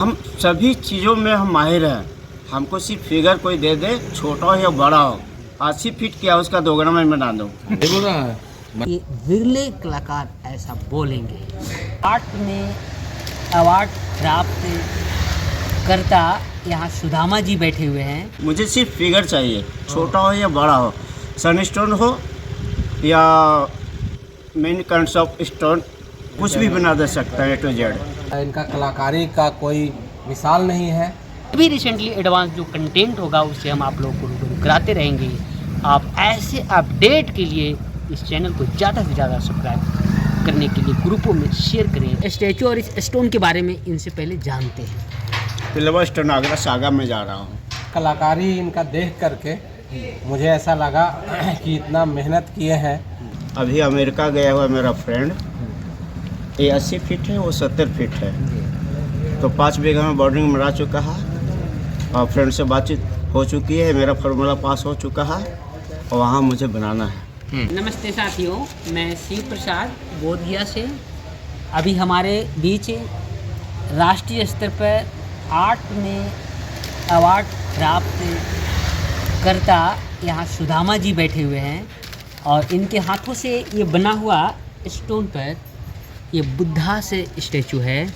हम सभी चीज़ों में हम माहिर हैं। हमको सिर्फ फिगर कोई दे दे, छोटा हो या बड़ा हो, 80 फीट क्या उसका दोगुना मैं बना दूँ। बोल रहा है ये विरले कलाकार ऐसा बोलेंगे। आर्ट में अवार्ड प्राप्त करता यहाँ सुदामा जी बैठे हुए हैं। मुझे सिर्फ फिगर चाहिए, छोटा हो या बड़ा हो, सनस्टोन हो या मेन कंसेप्ट स्टोन, कुछ भी बना दे सकता है A to Z। इनका कलाकारी का कोई मिसाल नहीं है। अभी रिसेंटली एडवांस जो कंटेंट होगा उससे हम आप लोगों को रूबरू कराते रहेंगे। आप ऐसे अपडेट के लिए इस चैनल को ज़्यादा से ज़्यादा सब्सक्राइब करने के लिए ग्रुपों में शेयर करें। स्टैचू और इस स्टोन के बारे में इनसे पहले जानते हैं। पिलवा स्टोन आगरा सागा में जा रहा हूँ। कलाकारी इनका देख करके मुझे ऐसा लगा कि इतना मेहनत किए हैं। अभी अमेरिका गया हुआ मेरा फ्रेंड, ये 80 फीट है, वो 70 फीट है, तो 5 बीघा में बॉर्डरिंग मरा चुका है और फ्रेंड से बातचीत हो चुकी है, मेरा फार्मूला पास हो चुका है और वहाँ मुझे बनाना है। नमस्ते साथियों, मैं शिव प्रसाद बोधगया से। अभी हमारे बीच राष्ट्रीय स्तर पर आर्ट में अवार्ड प्राप्त करता यहाँ सुदामा जी बैठे हुए हैं और इनके हाथों से ये बना हुआ स्टोन पर ये बुद्धा से स्टैचू है।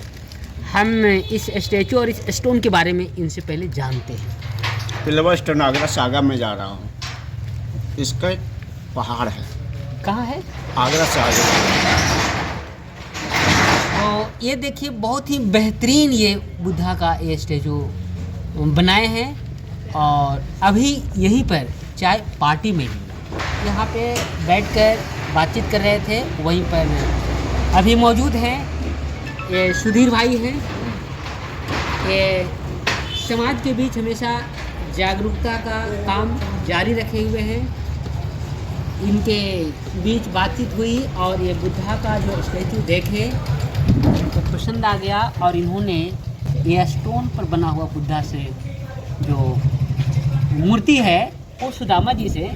हम इस स्टैचू और इस स्टोन के बारे में इनसे पहले जानते हैं। पिलवा स्टोन आगरा सागा में जा रहा हूँ। इसका एक पहाड़ है, कहाँ है? आगरा से आगे। तो ये देखिए, बहुत ही बेहतरीन ये बुद्धा का ये स्टैचू बनाए हैं और अभी यहीं पर चाय पार्टी में यहाँ पे बैठकर बातचीत कर रहे थे, वहीं पर अभी मौजूद हैं। ये सुधीर भाई हैं। ये समाज के बीच हमेशा जागरूकता का काम जारी रखे हुए हैं। इनके बीच बातचीत हुई और ये बुद्धा का जो स्टैचू देखे उनको पसंद आ गया और इन्होंने ये स्टोन पर बना हुआ बुद्धा से जो मूर्ति है वो सुदामा जी से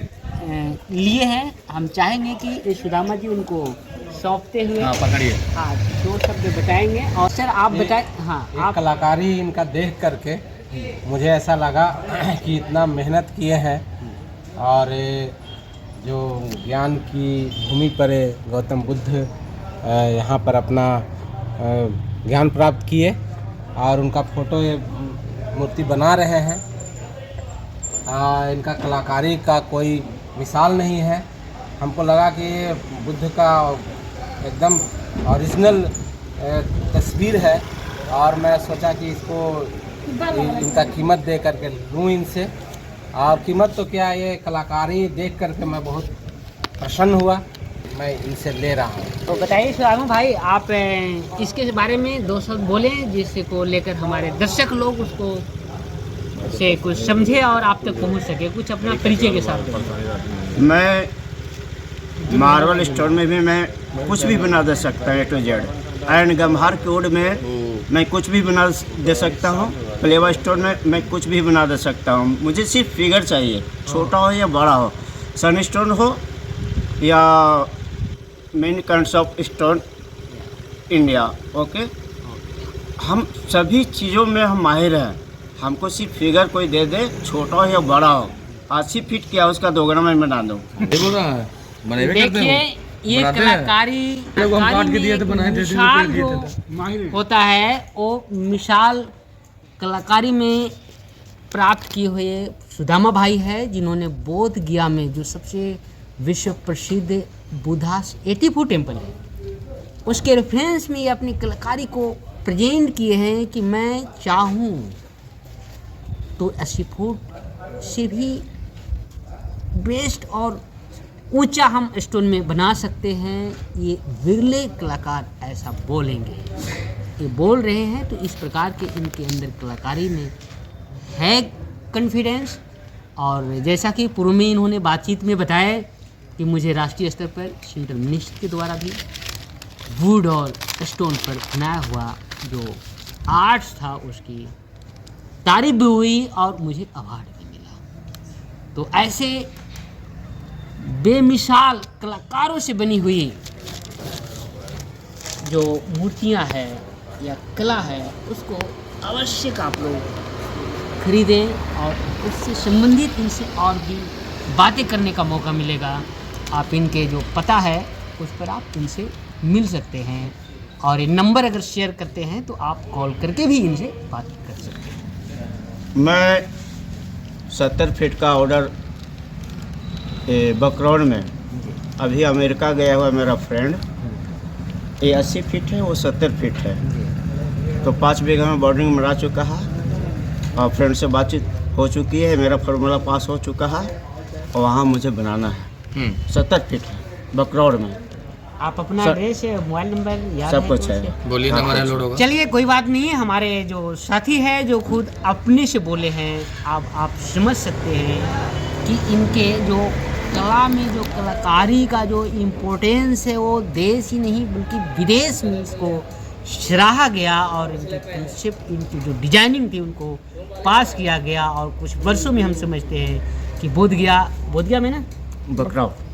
लिए हैं। हम चाहेंगे कि ये सुदामा जी उनको सौंपते हुए पकड़िए। हाँ, 2 शब्द बताएंगे। और सर आप बताएं। हाँ, आप कलाकारी इनका देख करके मुझे ऐसा लगा कि इतना मेहनत किए हैं और ये जो ज्ञान की भूमि पर गौतम बुद्ध यहाँ पर अपना ज्ञान प्राप्त किए और उनका फोटो ये मूर्ति बना रहे हैं। इनका कलाकारी का कोई मिसाल नहीं है। हमको लगा कि ये बुद्ध का एकदम ओरिजिनल तस्वीर है और मैं सोचा कि इसको इनका कीमत दे करके लूँ इनसे। और कीमत तो क्या, ये कलाकारी देख करके मैं बहुत प्रसन्न हुआ, मैं इनसे ले रहा हूँ। तो बताइए सुदामा भाई, आप इसके बारे में 2 शब्द बोलें जिससे को लेकर हमारे दर्शक लोग उसको से कुछ समझे और आप तक पहुंच सके। कुछ अपना परिचय के साथ। मैं मार्बल स्टोन में भी मैं कुछ भी बना दे सकता हूँ A to Z। आयरन गम्हार के वुड में मैं कुछ भी बना दे सकता हूँ। प्लेवा स्टोन में मैं कुछ भी बना दे सकता हूँ। मुझे सिर्फ फिगर चाहिए, छोटा हो या बड़ा हो, सनस्टोन हो या main concept stone India. Okay, हम सभी चीज़ों में हम माहिर हैं। हमको सिर्फ फिगर कोई दे दे, छोटा हो या बड़ा हो, 80 फीट क्या उसका दोगुना मैं बना दूँ। बोल रहा है देखिए, ये कलाकारी में मिसाल जो होता है वो मिसाल कलाकारी में प्राप्त किए हुए सुदामा भाई है, जिन्होंने बोध गया में जो सबसे विश्व प्रसिद्ध बुद्धा 80 फुट टेम्पल है उसके रेफरेंस में ये अपनी कलाकारी को प्रेजेंट किए हैं कि मैं चाहूँ तो 80 फुट से भी बेस्ट और ऊंचा हम स्टोन में बना सकते हैं। ये विरले कलाकार ऐसा बोलेंगे। ये बोल रहे हैं तो इस प्रकार के इनके अंदर कलाकारी में है कॉन्फिडेंस। और जैसा कि पूर्व में इन्होंने बातचीत में बताया कि मुझे राष्ट्रीय स्तर पर सेंट्रल मिनिस्टर के द्वारा भी वुड और स्टोन पर बनाया हुआ जो आर्ट्स था उसकी तारीफ भी हुई और मुझे अवार्ड भी मिला। तो ऐसे बेमिसाल कलाकारों से बनी हुई जो मूर्तियां हैं या कला है उसको आवश्यक आप लोग खरीदें और उससे संबंधित इनसे और भी बातें करने का मौका मिलेगा। आप इनके जो पता है उस पर आप इनसे मिल सकते हैं, और ये नंबर अगर शेयर करते हैं तो आप कॉल करके भी इनसे बात कर सकते हैं। मैं 70 फीट का ऑर्डर बकरौन में, अभी अमेरिका गया हुआ मेरा फ्रेंड, ये 80 फीट है, वो 70 फीट है, तो 5 बीघा में बॉर्डरिंग बना चुका है और फ्रेंड से बातचीत हो चुकी है, मेरा फार्मूला पास हो चुका है और वहाँ मुझे बनाना है। 70 फीट है बकरौन में। आप अपना एड्रेस, मोबाइल नंबर याद सब है कुछ तो है। उसे- बोलिए ना, हमारा लोड होगा। चलिए कोई बात नहीं, हमारे जो साथी हैं जो खुद अपने से बोले हैं, आप समझ सकते हैं कि इनके जो कला में जो कलाकारी का जो इम्पोर्टेंस है वो देश ही नहीं बल्कि विदेश में इसको सराहा गया, और इनकी कंसेप्ट, इनकी जो डिजाइनिंग थी उनको पास किया गया, और कुछ वर्षों में हम समझते हैं कि बोधगया में ना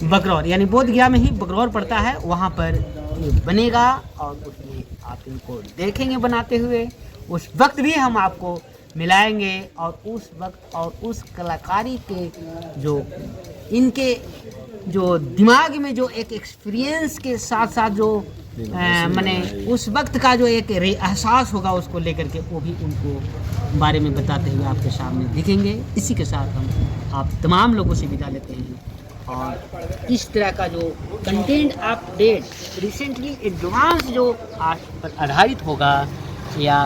बकरौर यानी बोधगया में ही बकरौर पड़ता है, वहाँ पर ये बनेगा और उसमें आप इनको देखेंगे बनाते हुए। उस वक्त भी हम आपको मिलाएंगे, और उस वक्त और उस कलाकारी के जो इनके जो दिमाग में जो एक एक्सपीरियंस के साथ साथ जो माने उस वक्त का जो एक एहसास होगा उसको लेकर के वो भी उनको बारे में बताते हुए आपके सामने दिखेंगे। इसी के साथ हम आप तमाम लोगों से विदा लेते हैं, और इस तरह का जो कंटेंट अपडेट रिसेंटली एडवांस जो आज पर आधारित होगा या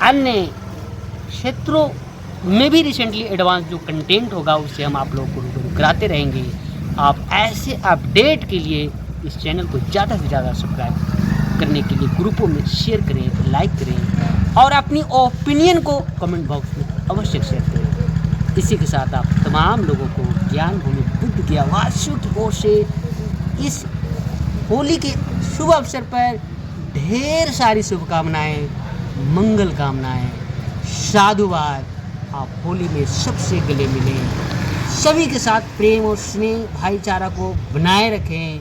अन्य क्षेत्रों में भी रिसेंटली एडवांस जो कंटेंट होगा उससे हम आप लोगों को रूबरू कराते रहेंगे। आप ऐसे अपडेट के लिए इस चैनल को ज़्यादा से ज़्यादा सब्सक्राइब करने के लिए ग्रुपों में शेयर करें, लाइक करें, और अपनी ओपिनियन को कमेंट बॉक्स में अवश्य शेयर करें। इसी के साथ आप तमाम लोगों को ज्ञान भूमि बुद्ध ज्ञा वासियों की ओर से इस होली के शुभ अवसर पर ढेर सारी शुभकामनाएं, मंगल कामनाएं, साधुवाद। आप होली में सबसे गले मिलें, सभी के साथ प्रेम और स्नेह भाईचारा को बनाए रखें।